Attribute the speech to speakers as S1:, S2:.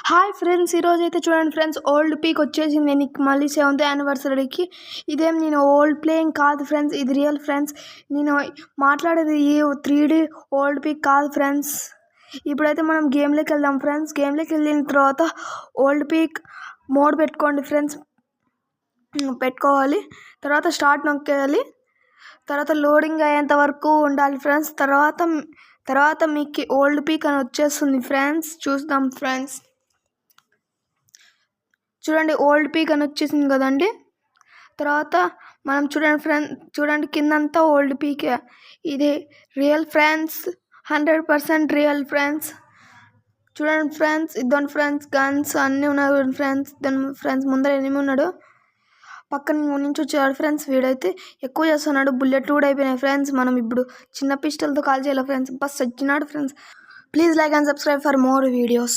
S1: Hi friends, ఈరోజు అయితే చూడండి ఫ్రెండ్స్, ఓల్డ్ పీక్ వచ్చేసింది నేను మళ్ళీ 7th యానివర్సరీకి. ఇదేం నేను ఓల్డ్ ప్లేయింగ్ కాదు ఫ్రెండ్స్, ఇది రియల్ ఫ్రెండ్స్. నేను మాట్లాడేది ఈ 3D ఓల్డ్ పీక్ కాదు ఫ్రెండ్స్. ఇప్పుడైతే మనం గేమ్లోకి వెళ్దాం ఫ్రెండ్స్. గేమ్లోకి వెళ్ళిన తర్వాత ఓల్డ్ పీక్ మోడ్ పెట్టుకోండి ఫ్రెండ్స్, పెట్టుకోవాలి. తర్వాత స్టార్ట్ నొక్కేయాలి. తర్వాత లోడింగ్ అయ్యేంత వరకు ఉండాలి ఫ్రెండ్స్. తర్వాత మీకు ఓల్డ్ పీక్ అని వచ్చేస్తుంది ఫ్రెండ్స్. చూద్దాం ఫ్రెండ్స్. చూడండి, ఓల్డ్ పీక్ అని వచ్చేసింది కదండి. తర్వాత మనం చూడండి కిందంతా ఓల్డ్ పీకే. ఇది రియల్ ఫ్రెండ్స్, 100% రియల్ ఫ్రెండ్స్. చూడండి ఫ్రెండ్స్, ఇద్దరు ఫ్రెండ్స్ గన్స్ అన్నీ ఉన్నాయి ఫ్రెండ్స్. దాని ఫ్రెండ్స్ ముందర ఎనిమి ఉన్నాడు, పక్కన నుంచి వచ్చాడు ఫ్రెండ్స్. వీడైతే ఎక్కువ చేస్తున్నాడు, బుల్లెట్ కూడా అయిపోయినాయి ఫ్రెండ్స్. మనం ఇప్పుడు చిన్న పిస్టల్తో కాల్ చేయాలి ఫ్రెండ్స్. బస్ వచ్చినాడు friends. Please like and subscribe for more videos.